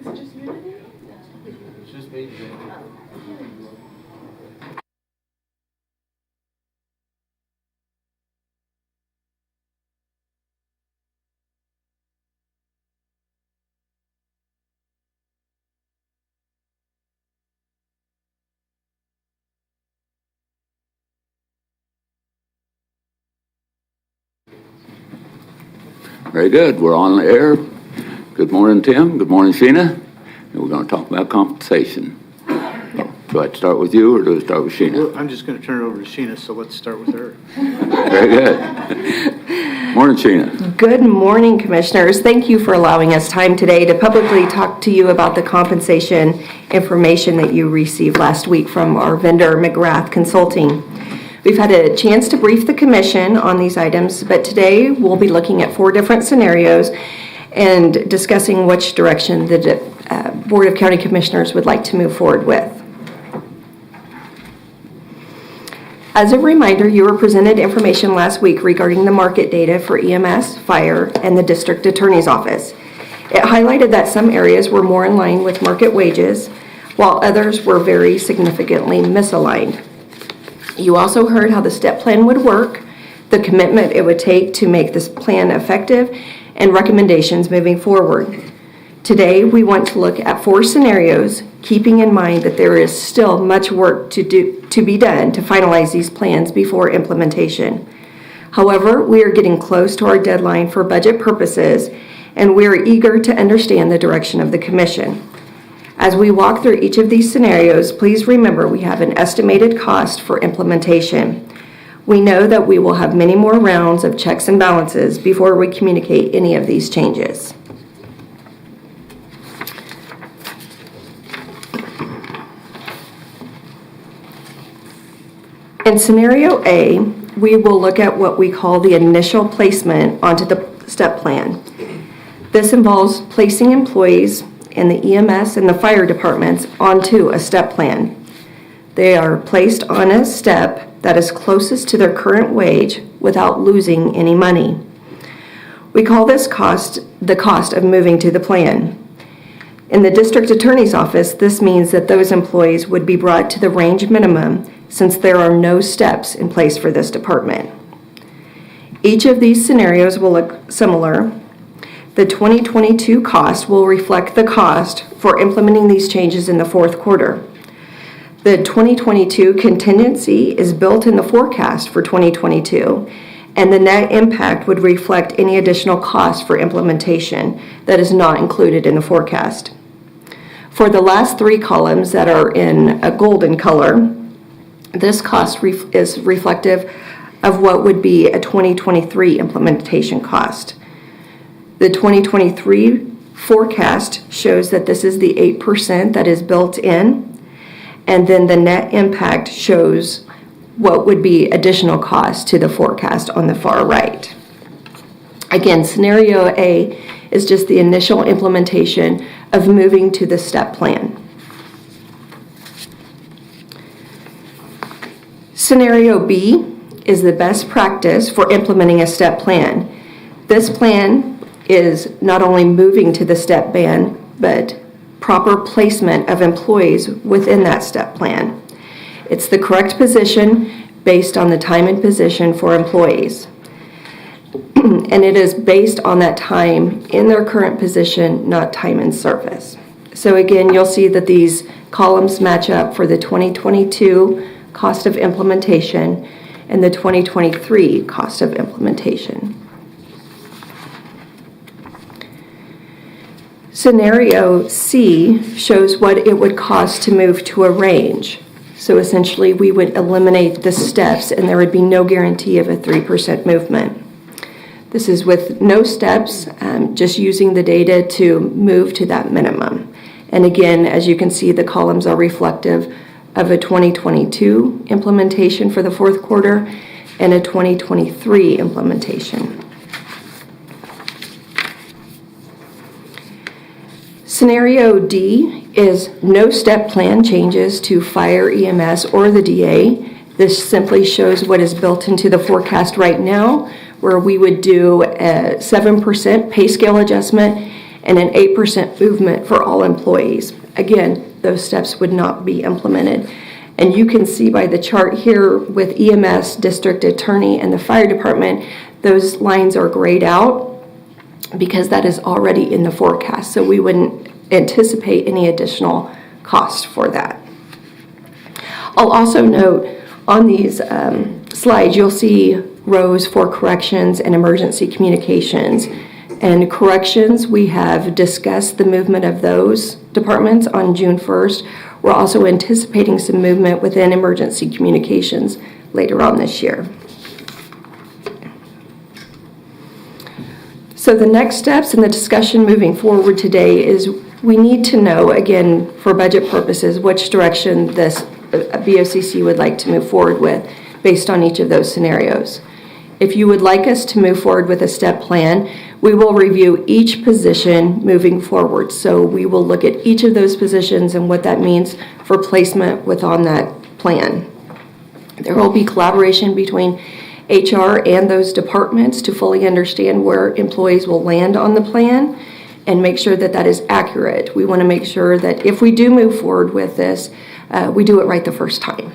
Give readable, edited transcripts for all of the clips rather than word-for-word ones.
It's just me. Very good. We're on the air. Good morning, Tim. Good morning, Sheena. And we're going to talk about compensation. Do I start with you or do I start with Sheena? Well, I'm just going to turn it over to Sheena, so let's start with her. Very good. Morning, Sheena. Good morning, Commissioners. Thank you for allowing us time today to publicly talk to you about the compensation information that you received last week from our vendor, McGrath Consulting. We've had a chance to brief the Commission on these items, but today we'll be looking at 4 different scenarios and discussing which direction the Board of County Commissioners would like to move forward with. As a reminder, you were presented information last week regarding the market data for EMS, fire, and the District Attorney's Office. It highlighted that some areas were more in line with market wages, while others were very significantly misaligned. You also heard how the STEP plan would work, the commitment it would take to make this plan effective, and recommendations moving forward. Today, we want to look at 4 scenarios, keeping in mind that there is still much work to be done to finalize these plans before implementation. However, we are getting close to our deadline for budget purposes, and we are eager to understand the direction of the Commission. As we walk through each of these scenarios, please remember we have an estimated cost for implementation. We know that we will have many more rounds of checks and balances before we communicate any of these changes. In scenario A, we will look at what we call the initial placement onto the STEP plan. This involves placing employees in the EMS and the fire departments onto a STEP plan. They are placed on a step that is closest to their current wage without losing any money. We call this cost the cost of moving to the plan. In the District Attorney's Office, this means that those employees would be brought to the range minimum since there are no steps in place for this department. Each of these scenarios will look similar. The 2022 cost will reflect the cost for implementing these changes in the 4th quarter. The 2022 contingency is built in the forecast for 2022, and the net impact would reflect any additional cost for implementation that is not included in the forecast. For the last 3 columns that are in a golden color, this cost is reflective of what would be a 2023 implementation cost. The 2023 forecast shows that this is the 8% that is built in, and then the net impact shows what would be additional cost to the forecast on the far right. Again, scenario A is just the initial implementation of moving to the STEP plan. Scenario B is the best practice for implementing a STEP plan. This plan is not only moving to the STEP ban, but proper placement of employees within that STEP plan. It's the correct position based on the time and position for employees. And it is based on that time in their current position, not time in service. So again, you'll see that these columns match up for the 2022 cost of implementation and the 2023 cost of implementation. Scenario C shows what it would cost to move to a range. So essentially, we would eliminate the steps and there would be no guarantee of a 3% movement. This is with no steps, just using the data to move to that minimum. And again, as you can see, the columns are reflective of a 2022 implementation for the 4th quarter and a 2023 implementation. Scenario D is no step plan changes to fire, EMS, or the DA. This simply shows what is built into the forecast right now, where we would do a 7% pay scale adjustment and an 8% movement for all employees. Again, those steps would not be implemented. And you can see by the chart here with EMS, district attorney, and the fire department, those lines are grayed out because that is already in the forecast. So we wouldn't anticipate any additional cost for that. I'll also note on these slides, you'll see rows for corrections and emergency communications. And corrections, we have discussed the movement of those departments on June 1st. We're also anticipating some movement within emergency communications later on this year. So the next steps in the discussion moving forward today is we need to know, again, for budget purposes, which direction this BOCC would like to move forward with based on each of those scenarios. If you would like us to move forward with a step plan, we will review each position moving forward. So we will look at each of those positions and what that means for placement within that plan. There will be collaboration between HR and those departments to fully understand where employees will land on the plan and make sure that that is accurate. We want to make sure that if we do move forward with this, we do it right the first time.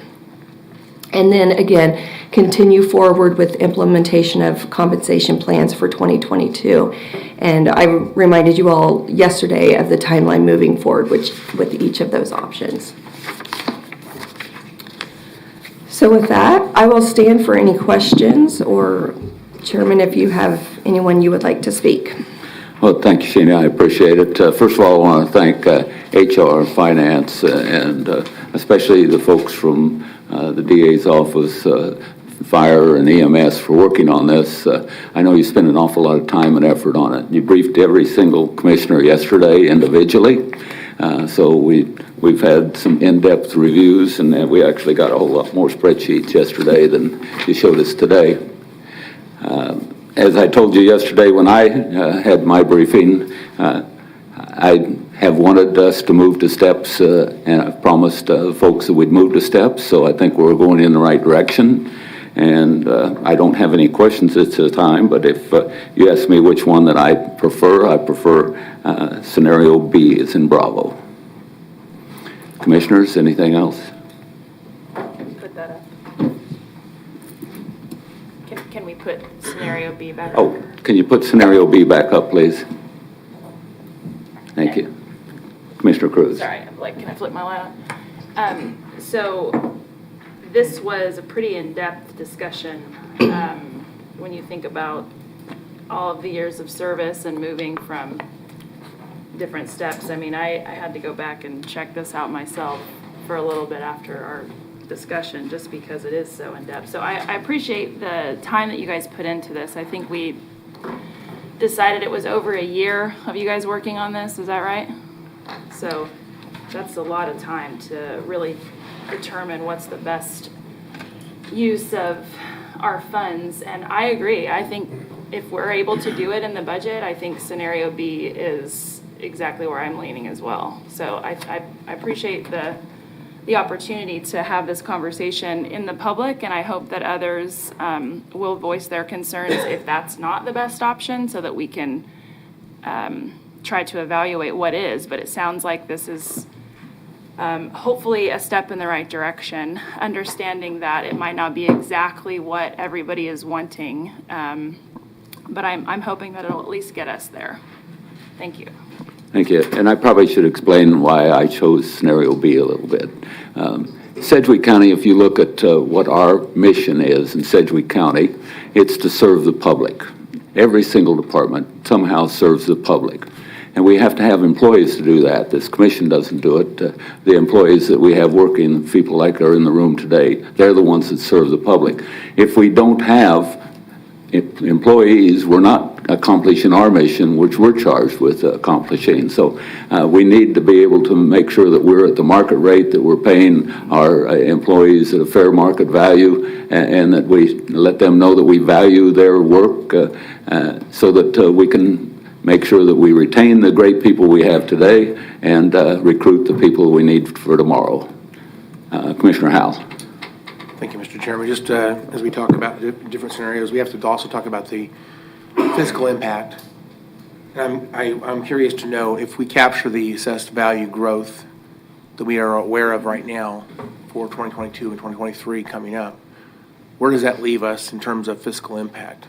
And then again, continue forward with implementation of compensation plans for 2022. And I reminded you all yesterday of the timeline moving forward with each of those options. So with that, I will stand for any questions, or Chairman, if you have anyone you would like to speak. Well, thank you, Sheena. I appreciate it. First of all, I want to thank HR, Finance, and especially the folks from the DA's office, Fire, and EMS for working on this. I know you spent an awful lot of time and effort on it. You briefed every single commissioner yesterday individually. So we've had some in-depth reviews, and we actually got a whole lot more spreadsheets yesterday than you showed us today. As I told you yesterday when I had my briefing, I have wanted us to move to steps, and I've promised folks that we'd move to steps, so I think we're going in the right direction. And I don't have any questions at this time, but if you ask me which one that I prefer scenario B as in Bravo. Commissioners, anything else? Put that up. Can we put scenario B back? Oh, can you put scenario B back up, please? Thank you. Commissioner Cruz. Sorry, I'm like, can I flip my light on? So this was a pretty in-depth discussion when you think about all of the years of service and moving from different steps. I mean, I had to go back and check this out myself for a little bit after our discussion, just because it is so in-depth. So I appreciate the time that you guys put into this. I think we decided it was over a year of you guys working on this. Is that right? So that's a lot of time to really determine what's the best use of our funds. And I agree. I think if we're able to do it in the budget, I think scenario B is exactly where I'm leaning as well. So I appreciate the opportunity to have this conversation in the public, and I hope that others will voice their concerns if that's not the best option, so that we can try to evaluate what is. But it sounds like this is hopefully a step in the right direction, understanding that it might not be exactly what everybody is wanting, but I'm hoping that it'll at least get us there. Thank you. Thank you. And I probably should explain why I chose scenario B a little bit. Sedgwick County, if you look at what our mission is in Sedgwick County, it's to serve the public. Every single department somehow serves the public. And we have to have employees to do that. This commission doesn't do it. The employees that we have working, people like are in the room today, they're the ones that serve the public. If we don't have employees, we're not accomplishing our mission, which we're charged with accomplishing. So we need to be able to make sure that we're at the market rate, that we're paying our employees at a fair market value, and that we let them know that we value their work, so that we can make sure that we retain the great people we have today and recruit the people we need for tomorrow. Commissioner Howell. Thank you, Mr. Chairman. Just as we talk about the different scenarios, we have to also talk about the physical impact I'm curious to know if we capture the assessed value growth that we are aware of right now for 2022 and 2023 coming up, where does that leave us in terms of fiscal impact?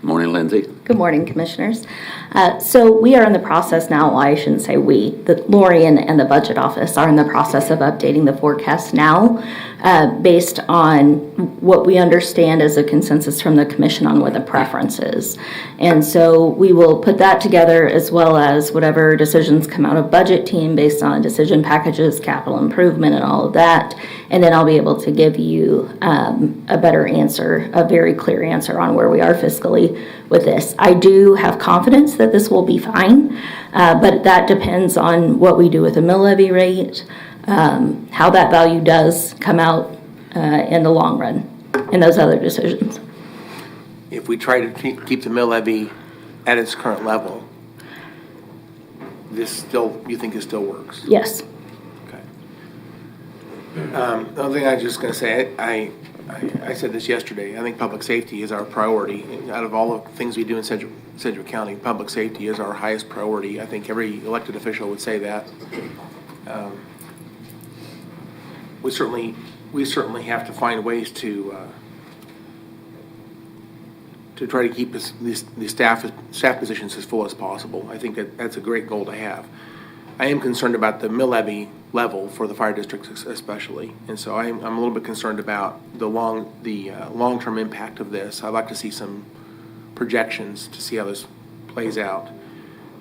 Morning, Lindsay. Good morning, Commissioners. So we are in the process now, well, I shouldn't say we, Lori and the Budget Office are in the process of updating the forecast now based on what we understand as a consensus from the Commission on what the preference is. And so we will put that together as well as whatever decisions come out of Budget Team based on decision packages, capital improvement, and all of that. And then I'll be able to give you a better answer, a very clear answer on where we are fiscally with this. I do have confidence that this will be fine, but that depends on what we do with the mill levy rate, how that value does come out in the long run, and those other decisions. If we try to keep the mill levy at its current level, this still, you think it still works? Yes. Okay. The other thing I was just going to say, I said this yesterday, I think public safety is our priority. Out of all the things we do in Sedgwick County, public safety is our highest priority. I think every elected official would say that. We certainly have to find ways to try to keep the staff positions as full as possible. I think that's a great goal to have. I am concerned about the mill levy level for the fire districts especially, and so I'm a little bit concerned about the long-term impact of this. I'd like to see some projections to see how this plays out.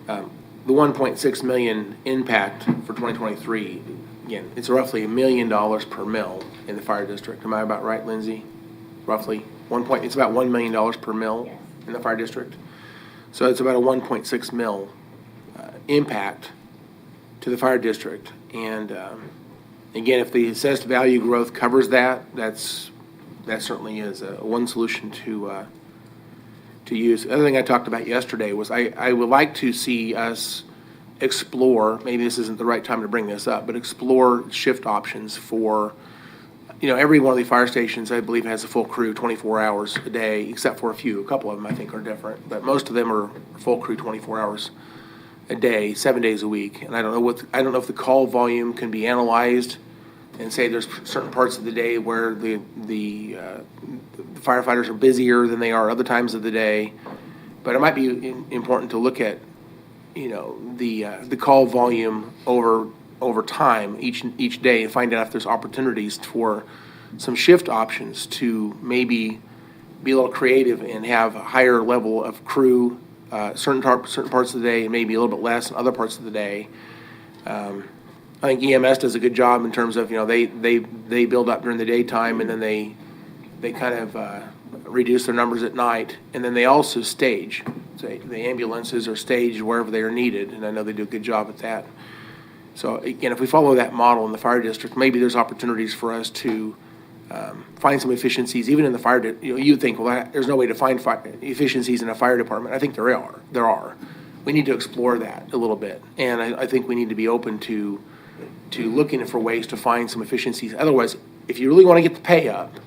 The 1.6 million impact for 2023, again, it's roughly $1 million per mill in the fire district. Am I about right, Lindsay? Roughly it's about $1 million per mill in the fire district. So it's about a 1.6 mil impact to the fire district. And again, if the assessed value growth covers that, that certainly is one solution to use. The other thing I talked about yesterday was I would like to see us explore, maybe this isn't the right time to bring this up, but explore shift options for, every one of the fire stations, I believe, has a full crew 24 hours a day, except for a couple of them I think are different, but most of them are full crew 24 hours a day, 7 days a week. And I don't know if the call volume can be analyzed and say there's certain parts of the day where the firefighters are busier than they are other times of the day. But it might be important to look at, the call volume over time each day and find out if there's opportunities for some shift options to maybe be a little creative and have a higher level of crew certain parts of the day and maybe a little bit less in other parts of the day. I think EMS does a good job in terms of, they build up during the daytime and then they kind of reduce their numbers at night, and then they also stage. So the ambulances are staged wherever they are needed, and I know they do a good job at that. So again, if we follow that model in the fire district, maybe there's opportunities for us to find some efficiencies, even in the fire. You'd think, well, there's no way to find efficiencies in a fire department. I think there are. We need to explore that a little bit, and I think we need to be open to looking for ways to find some efficiencies. Otherwise, if you really want to get the pay up,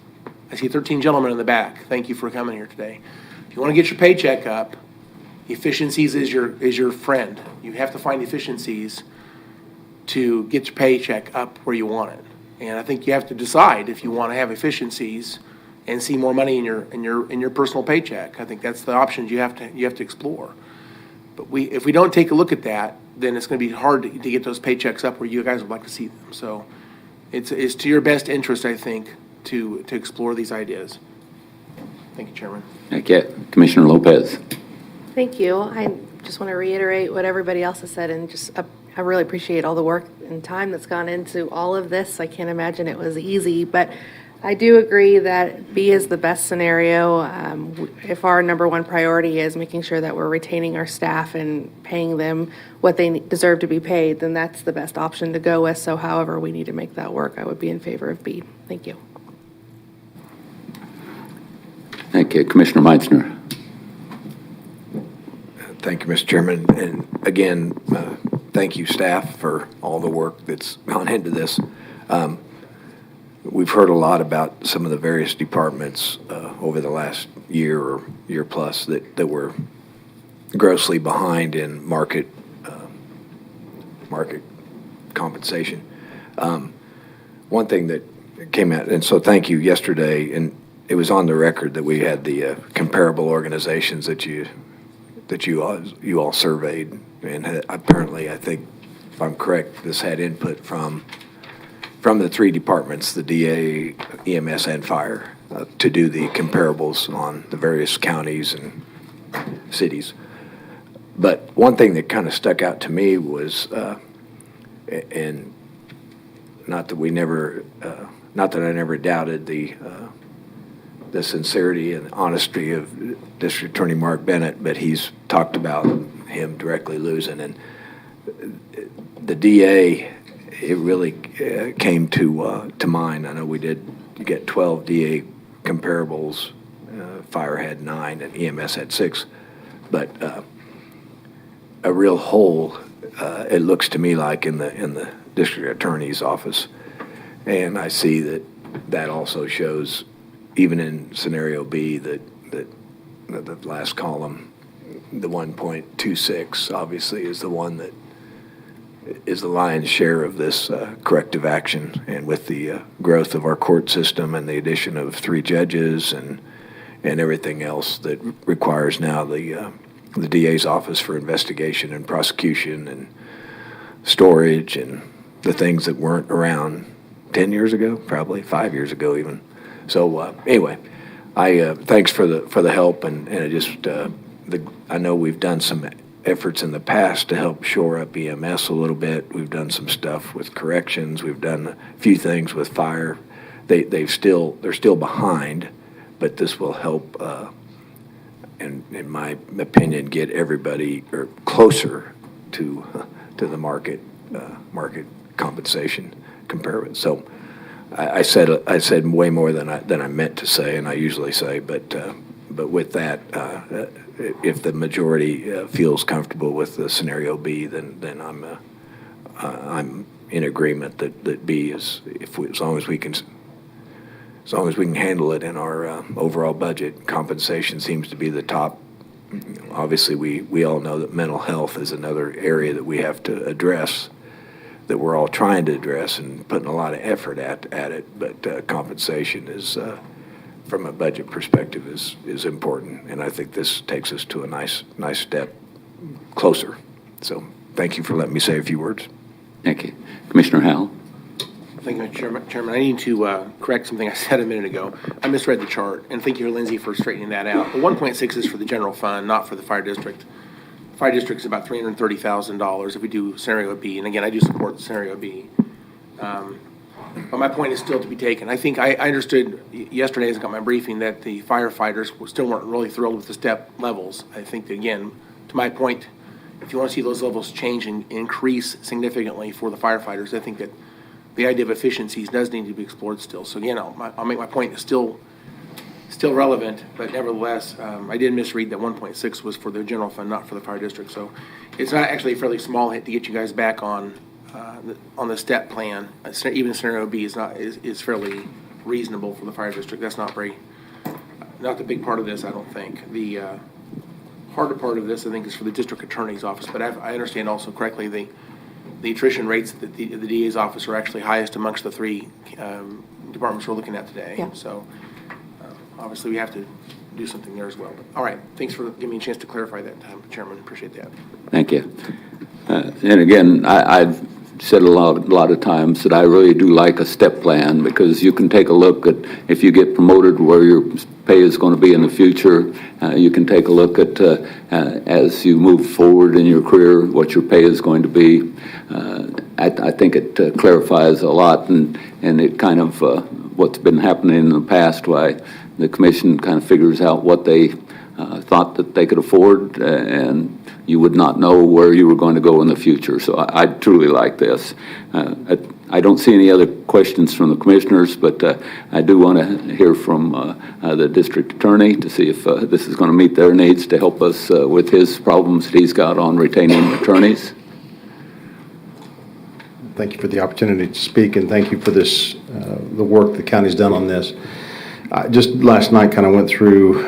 I see 13 gentlemen in the back. Thank you for coming here today. If you want to get your paycheck up, efficiencies is your friend. You have to find efficiencies to get your paycheck up where you want it. And I think you have to decide if you want to have efficiencies and see more money in your personal paycheck. I think that's the options you have to explore. But if we don't take a look at that, then it's going to be hard to get those paychecks up where you guys would like to see them. So it's to your best interest, I think, to explore these ideas. Thank you, Chairman. Thank you. Commissioner Lopez. Thank you. I just want to reiterate what everybody else has said, and just I really appreciate all the work and time that's gone into all of this. I can't imagine it was easy, but I do agree that B is the best scenario. If our number one priority is making sure that we're retaining our staff and paying them what they deserve to be paid, then that's the best option to go with. So however we need to make that work, I would be in favor of B. Thank you. Thank you. Commissioner Meitzner. Thank you, Mr. Chairman. And again, thank you, staff, for all the work that's gone into this. We've heard a lot about some of the various departments over the last year or year plus that we're grossly behind in market compensation. One thing that came out, and so thank you yesterday, and it was on the record that we had the comparable organizations that you all surveyed, and apparently, I think, if I'm correct, this had input from the three departments, the DA, EMS, and fire, to do the comparables on the various counties and cities. But one thing that kind of stuck out to me was, and not that I never doubted the sincerity and honesty of District Attorney Mark Bennett, but he's talked about him directly losing. And the DA, it really came to mind. I know we did get 12 DA comparables. Fire had 9 and EMS had 6. But a real hole, it looks to me like, in the District Attorney's office. And I see that also shows, even in scenario B, that the last column, the 1.26 obviously is the one that is the lion's share of this corrective action. And with the growth of our court system and the addition of 3 judges and everything else that requires now the DA's office for investigation and prosecution and storage and the things that weren't around 10 years ago, probably 5 years ago even. So anyway, I thanks for the help, and it just I know we've done some efforts in the past to help shore up EMS a little bit. We've done some stuff with corrections. We've done a few things with fire. They're still behind, but this will help, and in my opinion, get everybody or closer to the market compensation comparison. So I said way more than I meant to say, and I usually say, but with that, if the majority feels comfortable with the scenario B, then I'm in agreement that B is, as long as we can handle it in our overall budget. Compensation seems to be the top. Obviously, we all know that mental health is another area that we have to address, that we're all trying to address and putting a lot of effort at it. But compensation is, from a budget perspective, is important, and I think this takes us to a nice step closer. So thank you for letting me say a few words. Thank you. Commissioner Howell? Thank you, Mr. Chairman. I need to correct something I said a minute ago. I misread the chart, and thank you, Lindsay, for straightening that out. The 1.6 is for the general fund, not for the fire district. Fire district is about $330,000 if we do scenario B, and again, I do support scenario B. But my point is still to be taken. I think I understood yesterday as I got my briefing that the firefighters still weren't really thrilled with the step levels. I think that, again, to my point, if you want to see those levels change and increase significantly for the firefighters, I think that the idea of efficiencies does need to be explored still. So again, I'll make my point is still relevant, but nevertheless, I did misread that 1.6 was for the general fund, not for the fire district. So it's not actually a fairly small hit to get you guys back on the step plan. Even scenario B is fairly reasonable for the fire district. That's not the big part of this, I don't think. The harder part of this, I think, is for the district attorney's office. But I understand also correctly the attrition rates that the DA's office are actually highest amongst the 3 departments we're looking at today. Yeah. So obviously we have to do something there as well. But, all right, thanks for giving me a chance to clarify that, Chairman. Appreciate that. Thank you. And again, I've said a lot of times that I really do like a step plan, because you can take a look at, if you get promoted, where your pay is going to be in the future. You can take a look at, as you move forward in your career, what your pay is going to be. I think it clarifies a lot, and it kind of, what's been happening in the past, why the commission kind of figures out what they thought that they could afford, and you would not know where you were going to go in the future. So I truly like this. I don't see any other questions from the commissioners, but I do want to hear from the district attorney to see if this is going to meet their needs to help us with his problems that he's got on retaining attorneys. Thank you for the opportunity to speak, and thank you for this, the work the county's done on this. Just last night kind of went through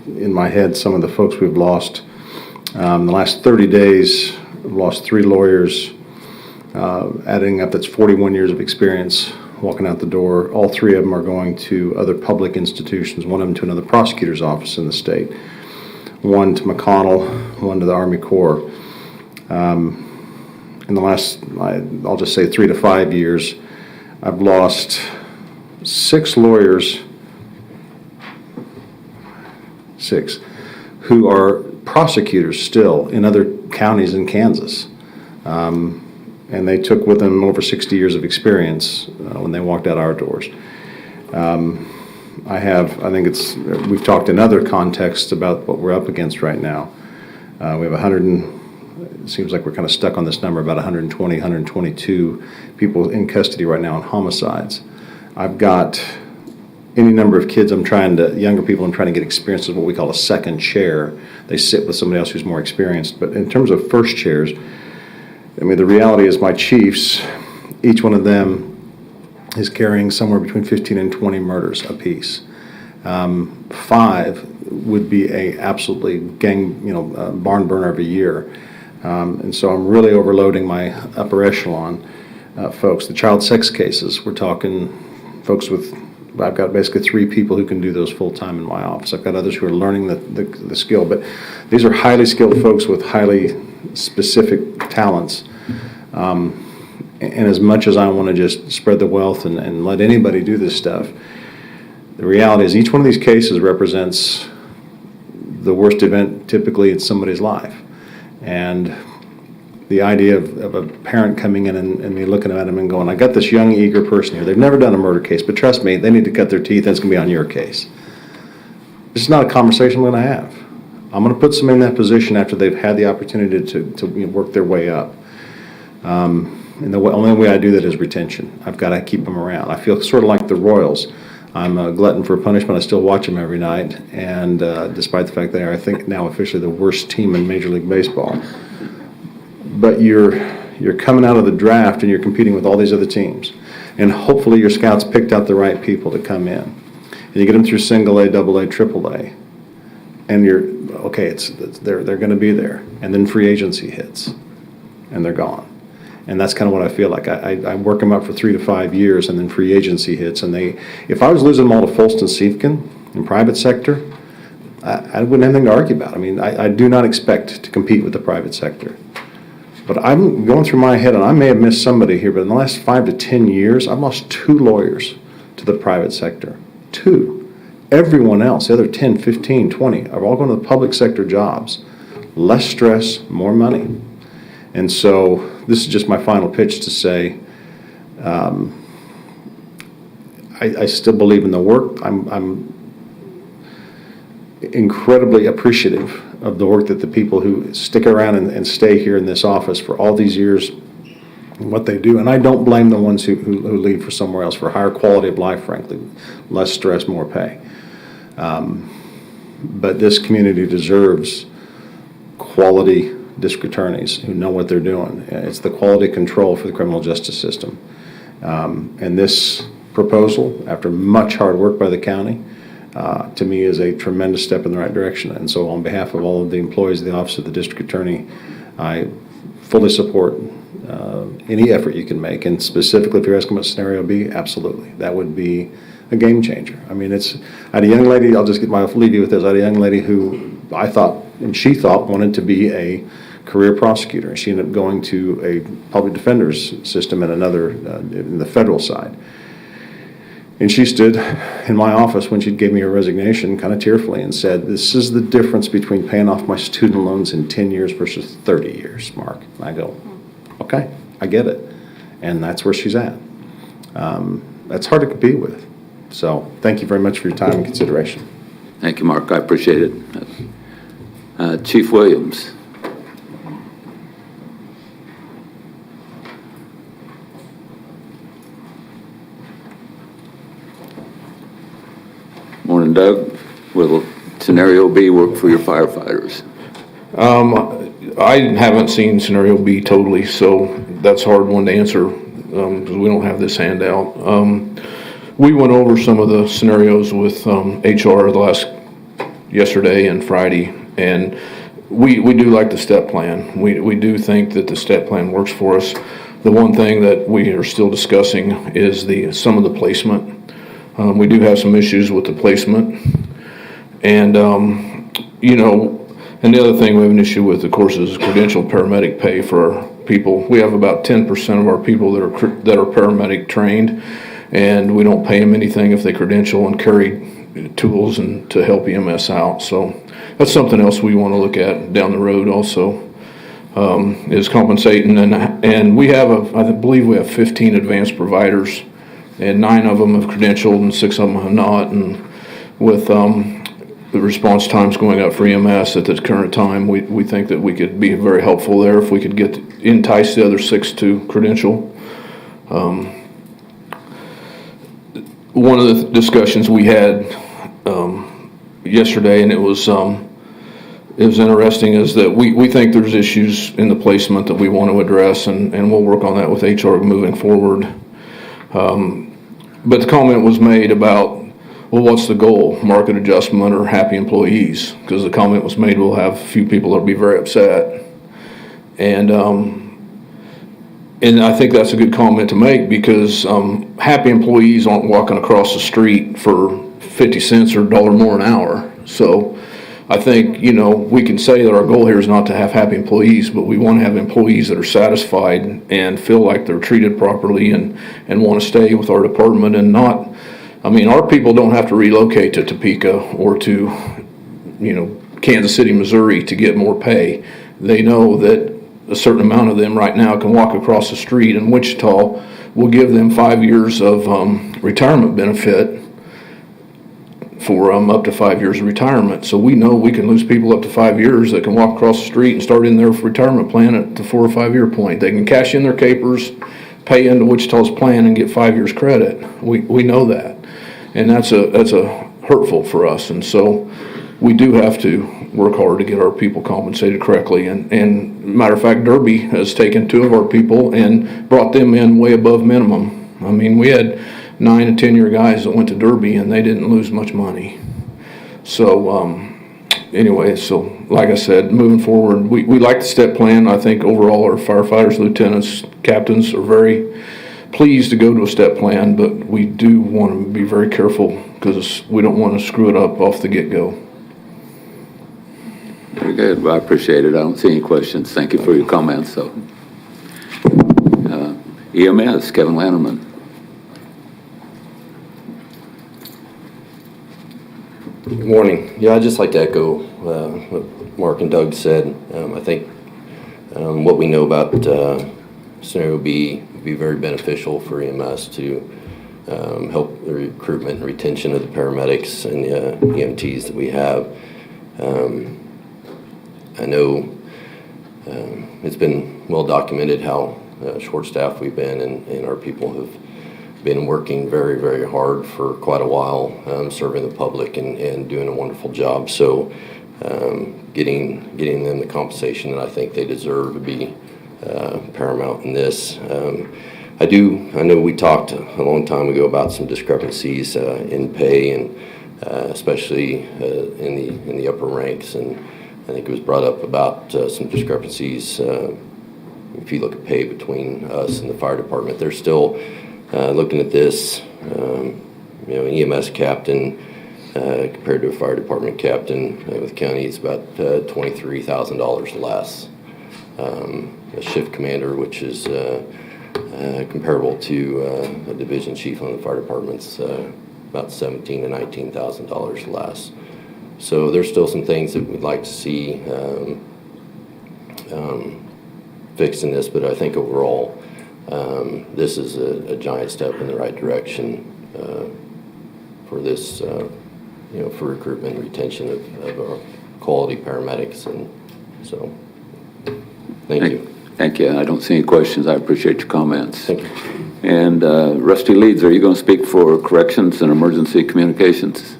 in my head some of the folks we've lost. In the last 30 days, I've lost 3 lawyers, adding up, that's 41 years of experience walking out the door. All 3 of them are going to other public institutions, one of them to another prosecutor's office in the state, one to McConnell, one to the Army Corps. In the last, I'll just say 3 to 5 years, I've lost 6 lawyers, 6, who are prosecutors still in other counties in Kansas. And they took with them over 60 years of experience when they walked out our doors. We've talked in other contexts about what we're up against right now. We have it seems like we're kind of stuck on this number, about 120, 122 people in custody right now on homicides. I've got any number of kids younger people I'm trying to get experience is what we call a second chair. They sit with somebody else who's more experienced. But in terms of first chairs, I mean, the reality is my chiefs, each one of them is carrying somewhere between 15 and 20 murders apiece. 5 would be a absolutely barn burner of a year. And so I'm really overloading my upper echelon folks. The child sex cases, we're talking folks I've got basically 3 people who can do those full-time in my office. I've got others who are learning the skill, but these are highly skilled folks with highly specific talents. And as much as I want to just spread the wealth and let anybody do this stuff, the reality is each one of these cases represents the worst event typically in somebody's life. And the idea of a parent coming in and me looking at them and going, I got this young, eager person here. They've never done a murder case, but trust me, they need to cut their teeth, and it's going to be on your case. This is not a conversation I'm going to have. I'm going to put somebody in that position after they've had the opportunity to work their way up. And the only way I do that is retention. I've got to keep them around. I feel sort of like the Royals. I'm a glutton for punishment. I still watch them every night, and despite the fact they are, I think, now officially the worst team in Major League Baseball. But you're coming out of the draft and you're competing with all these other teams, and hopefully your scouts picked out the right people to come in, and you get them through single A, double A, triple A, and they're going to be there, and then free agency hits, and they're gone. And that's kind of what I feel like. I work them up for 3 to 5 years, and then free agency hits. And if I was losing them all to Folston Siefken in private sector, I wouldn't have anything to argue about. I mean, I do not expect to compete with the private sector. But I'm going through my head, and I may have missed somebody here, but in the last 5 to 10 years, I've lost 2 lawyers to the private sector. 2. Everyone else, the other 10, 15, 20, are all going to the public sector jobs. Less stress, more money. And so this is just my final pitch to say I still believe in the work. I'm incredibly appreciative of the work that the people who stick around and stay here in this office for all these years and what they do. And I don't blame the ones who leave for somewhere else for higher quality of life, frankly, less stress, more pay. But this community deserves quality district attorneys who know what they're doing. It's the quality control for the criminal justice system. And this proposal, after much hard work by the county, to me is a tremendous step in the right direction. And so on behalf of all of the employees of the Office of the District Attorney, I fully support any effort you can make. And specifically, if you're asking about scenario B, absolutely. That would be a game changer. I mean, I had a young lady, I'll leave you with this. I had a young lady who I thought, and she thought, wanted to be a career prosecutor. She ended up going to a public defender's system at in the federal side. And she stood in my office when she gave me her resignation kind of tearfully and said, this is the difference between paying off my student loans in 10 years versus 30 years, Mark. And I go, okay, I get it. And that's where she's at. That's hard to compete with. So thank you very much for your time and consideration. Thank you, Mark. I appreciate it. Chief Williams. Morning, Doug. Will scenario B work for your firefighters? I haven't seen scenario B totally, so that's a hard one to answer because we don't have this handout. we went over some of the scenarios with HR yesterday and Friday, and we do like the step plan. We do think that the step plan works for us. The one thing that we are still discussing is some of the placement. We do have some issues with the placement, and and the other thing we have an issue with, of course, is credentialed paramedic pay for our people. We have about 10% of our people that are paramedic trained, and we don't pay them anything if they credential and carry tools and to help EMS out. So that's something else we want to look at down the road also, is compensating. And we have, I believe we have 15 advanced providers, and 9 of them have credentialed and 6 of them have not. And with the response times going up for EMS at the current time, we think that we could be very helpful there if we could entice the other 6 to credential. One of the discussions we had yesterday, and it was interesting, is that we think there's issues in the placement that we want to address, and we'll work on that with HR moving forward. But the comment was made about, well, what's the goal? Market adjustment or happy employees? Because the comment was made, we'll have a few people that'll be very upset. And I think that's a good comment to make, because happy employees aren't walking across the street for 50 cents or $1 more an hour. So I think, we can say that our goal here is not to have happy employees, but we want to have employees that are satisfied and feel like they're treated properly and want to stay with our department and not. Our people don't have to relocate to Topeka or to, Kansas City, Missouri to get more pay. They know that a certain amount of them right now can walk across the street, and Wichita will give them 5 years of retirement benefit for up to 5 years of retirement. So we know we can lose people up to 5 years that can walk across the street and start in their retirement plan at the 4 or 5 year point. They can cash in their capers, pay into Wichita's plan, and get 5 years credit. We know that. And that's a hurtful for us, and so we do have to work hard to get our people compensated correctly. And matter of fact, Derby has taken 2 of our people and brought them in way above minimum. We had 9 and 10 year guys that went to Derby, and they didn't lose much money. So anyway, so like I said, moving forward, we like the step plan. I think overall our firefighters, lieutenants, captains are very pleased to go to a step plan, but we do want to be very careful because we don't want to screw it up off the get-go. Very good. Well, I appreciate it. I don't see any questions. Thank you for your comments. So, EMS, Kevin Lanneman. Good morning. Yeah, I'd just like to echo what Mark and Doug said. I think what we know about scenario B would be very beneficial for EMS to help the recruitment and retention of the paramedics and EMTs that we have. I know it's been well documented how short-staffed we've been, and our people have been working very, very hard for quite a while, serving the public and doing a wonderful job. So getting them the compensation that I think they deserve would be paramount in this. I know we talked a long time ago about some discrepancies in pay, and especially in the upper ranks, and I think it was brought up about some discrepancies if you look at pay between us and the fire department. They're still looking at this, EMS captain compared to a fire department captain with the county, it's about $23,000 less. A shift commander, which is comparable to a division chief on the fire department's about $17,000 to $19,000 less. So there's still some things that we'd like to see fixed in this, but I think overall this is a giant step in the right direction for this, for recruitment and retention of our quality paramedics, and so thank you. Thank you. I don't see any questions. I appreciate your comments. Thank you. And Rusty Leeds, are you going to speak for corrections and emergency communications?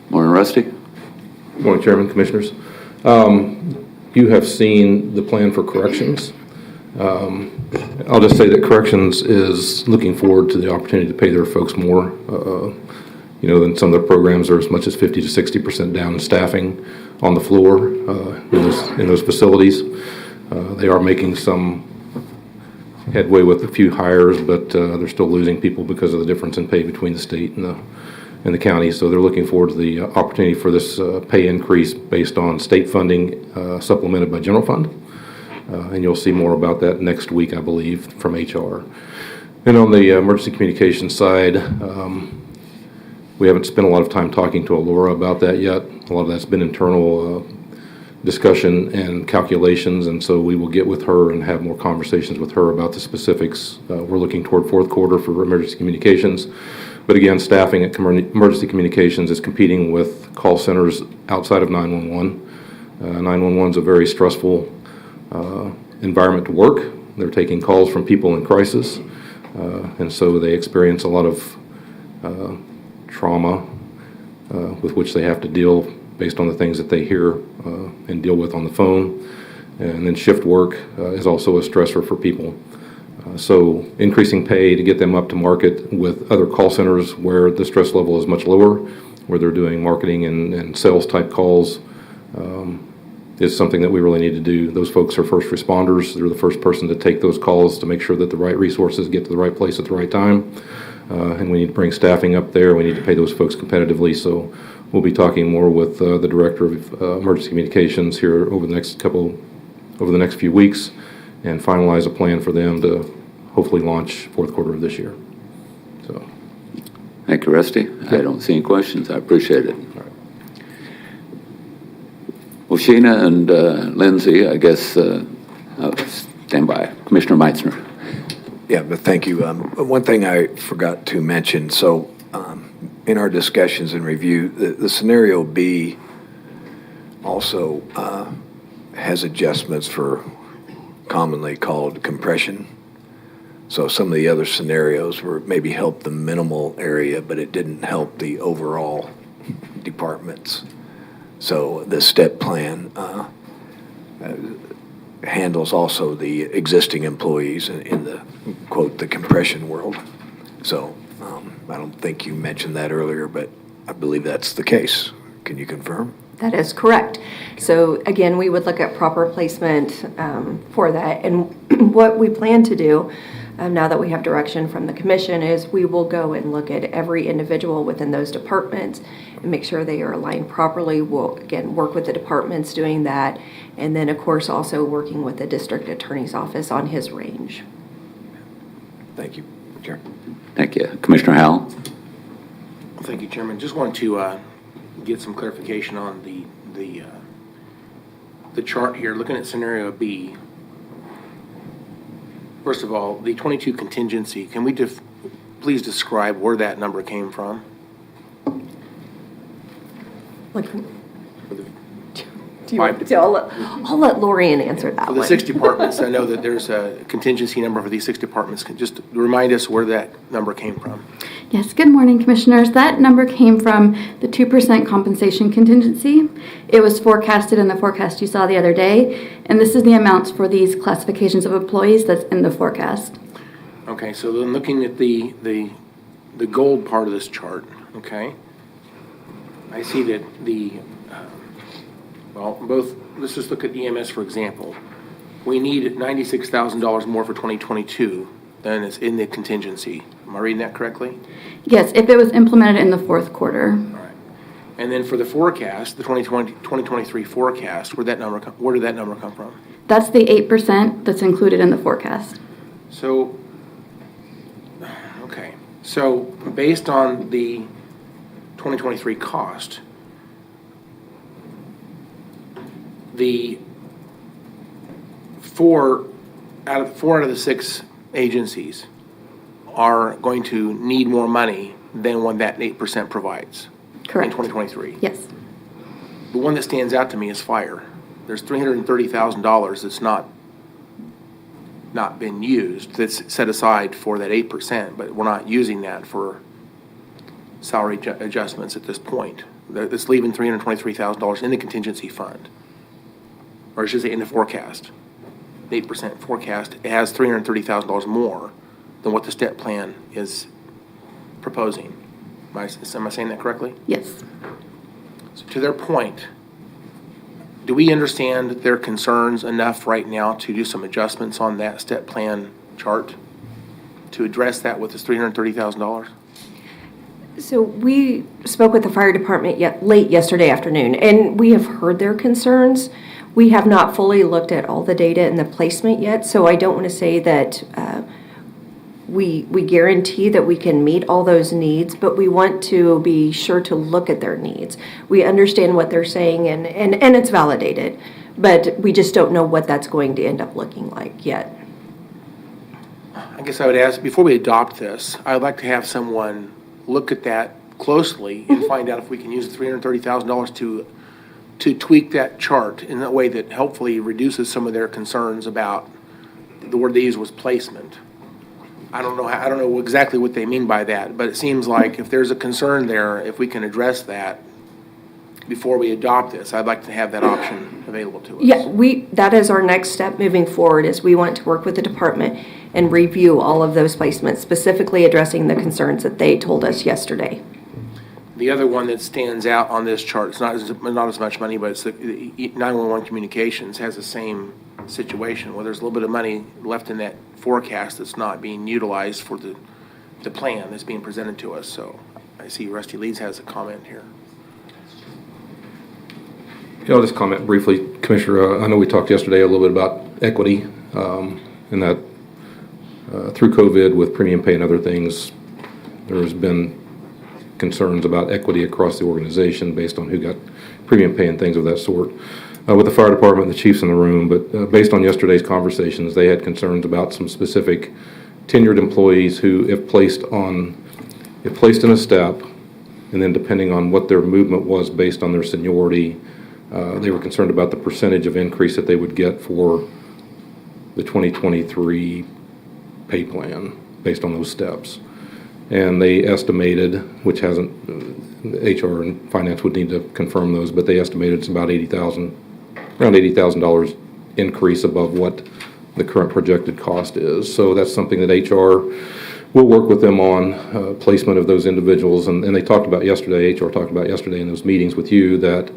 Morning, Rusty. Good morning, Chairman, Commissioners. you have seen the plan for corrections. I'll just say that corrections is looking forward to the opportunity to pay their folks more. Than some of their programs are as much as 50 to 60% down in staffing on the floor in those facilities. They are making some headway with a few hires, but they're still losing people because of the difference in pay between the state and the county. So they're looking forward to the opportunity for this pay increase based on state funding supplemented by general fund. And you'll see more about that next week, I believe, from HR. And on the emergency communications side, we haven't spent a lot of time talking to Alora about that yet. A lot of that's been internal discussion and calculations, and so we will get with her and have more conversations with her about the specifics. We're looking toward fourth quarter for emergency communications. But again, staffing at emergency communications is competing with call centers outside of 911. 911 is a very stressful environment to work. They're taking calls from people in crisis, and so they experience a lot of trauma with which they have to deal based on the things that they hear and deal with on the phone. And then shift work is also a stressor for people. So increasing pay to get them up to market with other call centers where the stress level is much lower, where they're doing marketing and sales type calls, is something that we really need to do. Those folks are first responders. They're the first person to take those calls to make sure that the right resources get to the right place at the right time. And we need to bring staffing up there. We need to pay those folks competitively. So we'll be talking more with the director of emergency communications here over the next few weeks and finalize a plan for them to hopefully launch fourth quarter of this year. So, Thank you, Rusty. I don't see any questions. I appreciate it. Well, Sheena and Lindsay, I guess, stand by. Commissioner Meitzner. Yeah, but thank you. One thing I forgot to mention, so in our discussions and review, the scenario B also has adjustments for commonly called compression. So some of the other scenarios were maybe helped the minimal area, but it didn't help the overall departments. So the STEP plan handles also the existing employees in the, quote, the compression world. So I don't think you mentioned that earlier, but I believe that's the case. Can you confirm? That is correct. So again, we would look at proper placement for that. And what we plan to do, now that we have direction from the commission, is we will go and look at every individual within those departments and make sure they are aligned properly. We'll, again, work with the departments doing that. And then, of course, also working with the district attorney's office on his range. Thank you, Chair. Thank you. Commissioner Howell. Thank you, Chairman. Just wanted to get some clarification on the chart here. Looking at scenario B, first of all, the 22 contingency, can we please describe where that number came from? Like, I'll let Lorian answer that For one. the 6 departments, I know that there's a contingency number for these 6 departments. Can just remind us where that number came from? Yes, good morning, Commissioners. That number came from the 2% compensation contingency. It was forecasted in the forecast you saw the other day, and this is the amounts for these classifications of employees that's in the forecast. Okay, so then looking at the gold part of this chart, okay, I see that let's just look at EMS, for example. We need $96,000 more for 2022 than is in the contingency. Am I reading that correctly? Yes, if it was implemented in the fourth quarter. All right. And then for the forecast, the 2023 forecast, where did that number come from? That's the 8% that's included in the forecast. So, okay. So based on the 2023 cost, the four out of the 6 agencies are going to need more money than what that 8% provides. Correct. In 2023. Yes. The one that stands out to me is fire. There's $330,000 that's not been used, that's set aside for that 8%, but we're not using that for salary adjustments at this point. That's leaving $323,000 in the contingency fund. or I should say in the forecast, the 8% forecast, it has $330,000 more than what the step plan is proposing. Am I saying that correctly? Yes. So to their point, do we understand their concerns enough right now to do some adjustments on that step plan chart to address that with this $330,000? So we spoke with the fire department late yesterday afternoon, and we have heard their concerns. We have not fully looked at all the data and the placement yet, so I don't want to say that we guarantee that we can meet all those needs, but we want to be sure to look at their needs. We understand what they're saying, and it's validated, but we just don't know what that's going to end up looking like yet. I guess I would ask, before we adopt this, I'd like to have someone look at that closely and find out if we can use the $330,000 to tweak that chart in a way that hopefully reduces some of their concerns about, the word they used was placement. I don't know exactly what they mean by that, but it seems like if there's a concern there, if we can address that before we adopt this, I'd like to have that option available to us. Yeah, that is our next step moving forward, is we want to work with the department and review all of those placements, specifically addressing the concerns that they told us yesterday. The other one that stands out on this chart, it's not as much money, but it's the 911 communications has the same situation where there's a little bit of money left in that forecast that's not being utilized for the plan that's being presented to us. So I see Rusty Leeds has a comment here. Yeah, I'll just comment briefly, Commissioner. I know we talked yesterday a little bit about equity, and that through COVID with premium pay and other things, there's been concerns about equity across the organization based on who got premium pay and things of that sort. With the fire department and the chiefs in the room, but based on yesterday's conversations, they had concerns about some specific tenured employees who, if placed in a step, and then depending on what their movement was based on their seniority, they were concerned about the percentage of increase that they would get for the 2023 pay plan based on those steps. And they estimated, which hasn't, HR and finance would need to confirm those, but they estimated it's about around $80,000 increase above what the current projected cost is. So that's something that HR will work with them on, placement of those individuals. And they talked about yesterday, HR talked about yesterday in those meetings with you, that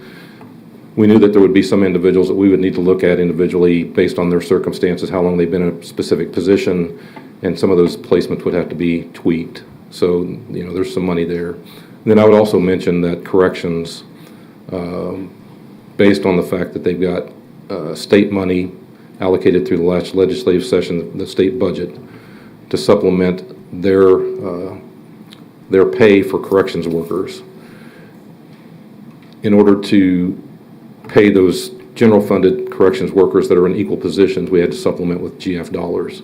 we knew that there would be some individuals that we would need to look at individually based on their circumstances, how long they've been in a specific position, and some of those placements would have to be tweaked. So, there's some money there. And then I would also mention that corrections, based on the fact that they've got state money allocated through the last legislative session, the state budget, to supplement their pay for corrections workers. In order to pay those general funded corrections workers that are in equal positions, we had to supplement with GF dollars.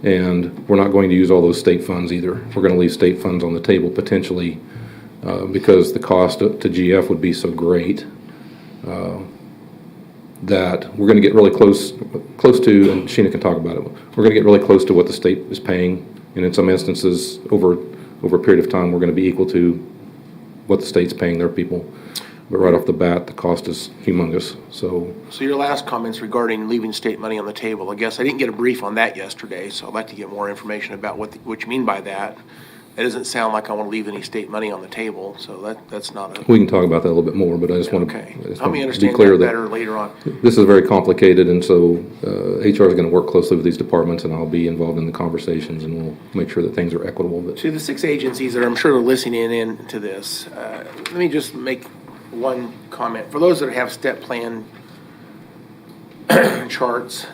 And we're not going to use all those state funds either. We're going to leave state funds on the table potentially because the cost to GF would be so great that we're going to get really close to, and Sheena can talk about it, we're going to get really close to what the state is paying. And in some instances, over a period of time, we're going to be equal to what the state's paying their people. But right off the bat, the cost is humongous. So your last comments regarding leaving state money on the table, I guess I didn't get a brief on that yesterday, so I'd like to get more information about what you mean by that. It doesn't sound like I want to leave any state money on the table, so that's not a... We can talk about that a little bit more, but I just want to Help me understand be clear that better later on. This is very complicated, and so HR is going to work closely with these departments, and I'll be involved in the conversations, and we'll make sure that things are equitable. But To the 6 agencies that I'm sure are listening in to this, let me just make one comment. For those that have step plan charts,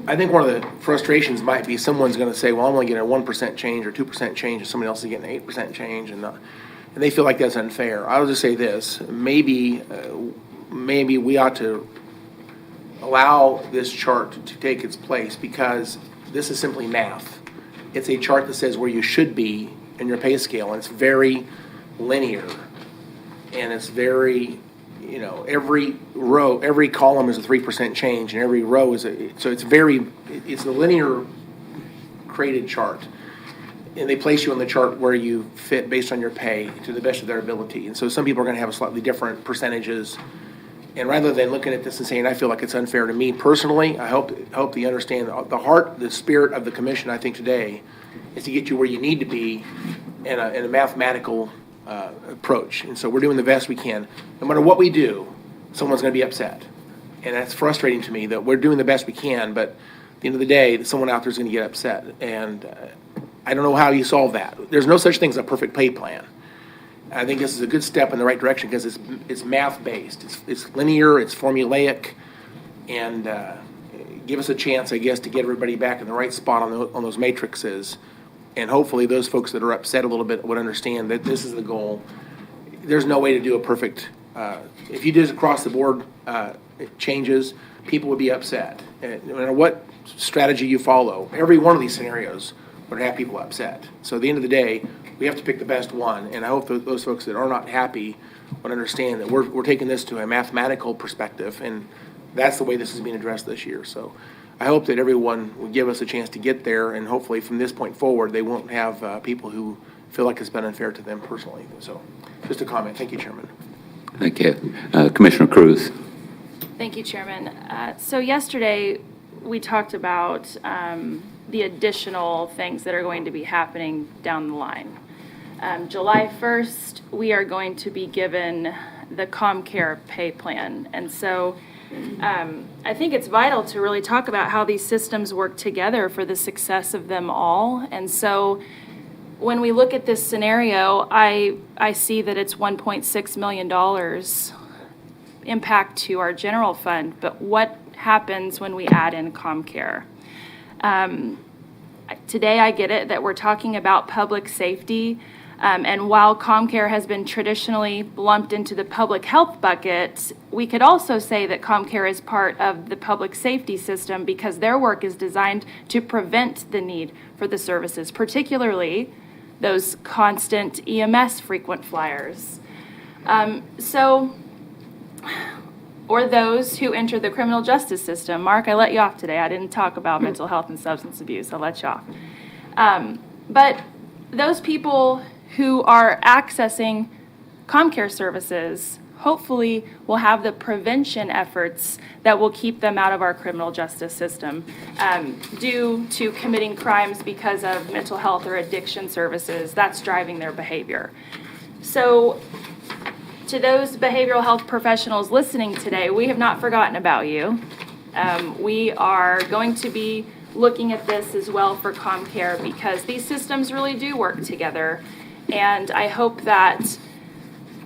I think one of the frustrations might be someone's going to say, well, I'm only getting a 1% change or 2% change, and somebody else is getting an 8% change, and they feel like that's unfair. I'll just say this, maybe we ought to allow this chart to take its place, because this is simply math. It's a chart that says where you should be in your pay scale, and it's very linear, and it's very, every row, every column is a 3% change, and every row is so it's a linear created chart, and they place you on the chart where you fit based on your pay to the best of their ability. And so some people are going to have slightly different percentages And rather than looking at this and saying, I feel like it's unfair to me personally, I hope that you understand the heart, the spirit of the commission, I think today, is to get you where you need to be in a mathematical approach. And so we're doing the best we can. No matter what we do, someone's going to be upset. And that's frustrating to me that we're doing the best we can, but at the end of the day, someone out there is going to get upset. And I don't know how you solve that. There's no such thing as a perfect pay plan. I think this is a good step in the right direction because it's math-based. It's linear, it's formulaic, and give us a chance, I guess, to get everybody back in the right spot on those matrices. And hopefully those folks that are upset a little bit would understand that this is the goal. There's no way to do a perfect, if you did across the board changes, people would be upset. And no matter what strategy you follow, every one of these scenarios would have people upset. So at the end of the day, we have to pick the best one, and I hope those folks that are not happy would understand that we're taking this to a mathematical perspective, and that's the way this is being addressed this year. So I hope that everyone will give us a chance to get there, and hopefully from this point forward, they won't have people who feel like it's been unfair to them personally. So just a comment. Thank you, Chairman. Thank you. Commissioner Cruz. Thank you, Chairman. So yesterday, we talked about the additional things that are going to be happening down the line. July 1st, we are going to be given the ComCare pay plan. And so I think it's vital to really talk about how these systems work together for the success of them all. And so when we look at this scenario, I see that it's $1.6 million impact to our general fund. But what happens when we add in ComCare? Today I get it that we're talking about public safety. And while ComCare has been traditionally lumped into the public health bucket, we could also say that ComCare is part of the public safety system because their work is designed to prevent the need for the services, particularly those constant EMS frequent flyers. Or those who enter the criminal justice system. Mark, I let you off today. I didn't talk about mental health and substance abuse. I let you off. But those people who are accessing ComCare services hopefully will have the prevention efforts that will keep them out of our criminal justice system due to committing crimes because of mental health or addiction services. That's driving their behavior. So to those behavioral health professionals listening today, we have not forgotten about you. We are going to be looking at this as well for ComCare because these systems really do work together. And I hope that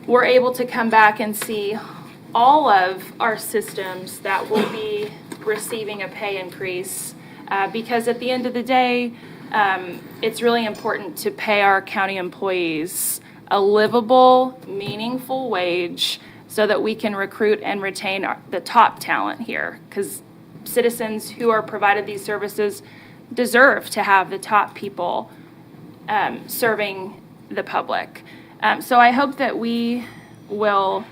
we're able to come back and see all of our systems that will be receiving a pay increase because at the end of the day, it's really important to pay our county employees a livable, meaningful wage so that we can recruit and retain the top talent here because citizens who are provided these services deserve to have the top people serving the public. So I hope that we will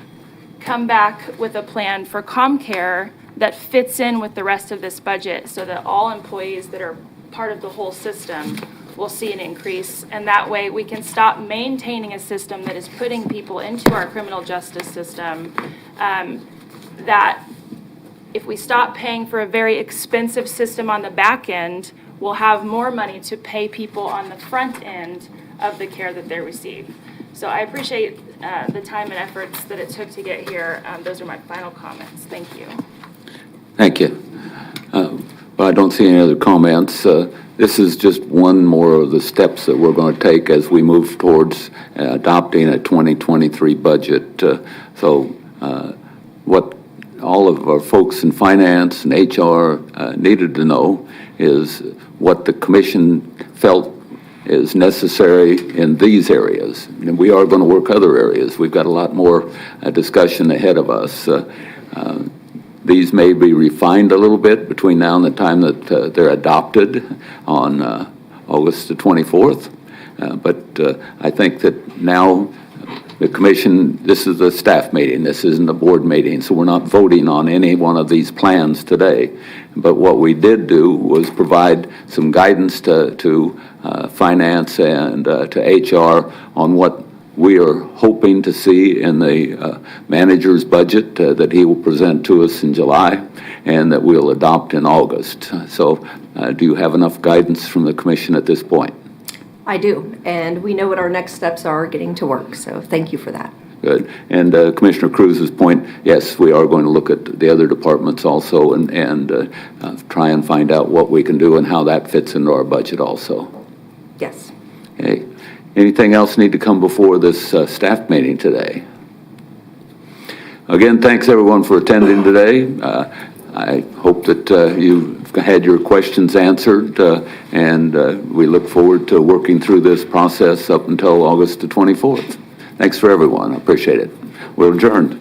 come back with a plan for ComCare that fits in with the rest of this budget so that all employees that are part of the whole system will see an increase. And that way we can stop maintaining a system that is putting people into our criminal justice system that if we stop paying for a very expensive system on the back end, we'll have more money to pay people on the front end of the care that they receive. So I appreciate the time and efforts that it took to get here. Those are my final comments. Thank you. Thank you. Well, I don't see any other comments. This is just one more of the steps that we're going to take as we move towards adopting a 2023 budget. What all of our folks in finance and HR needed to know is what the commission felt is necessary in these areas. And we are going to work other areas. We've got a lot more discussion ahead of us. These may be refined a little bit between now and the time that they're adopted on August the 24th. But I think that now the commission, this is a staff meeting, this isn't a board meeting, so we're not voting on any one of these plans today. But what we did do was provide some guidance to finance and to HR on what we are hoping to see in the manager's budget that he will present to us in July and that we'll adopt in August. So do you have enough guidance from the commission at this point? I do, and we know what our next steps are getting to work, so thank you for that. Good. And Commissioner Cruz's point, yes, we are going to look at the other departments also and try and find out what we can do and how that fits into our budget also. Yes. Okay. Anything else need to come before this staff meeting today? Again, thanks everyone for attending today. I hope that you've had your questions answered, and we look forward to working through this process up until August the 24th. Thanks for everyone. I appreciate it. We're adjourned.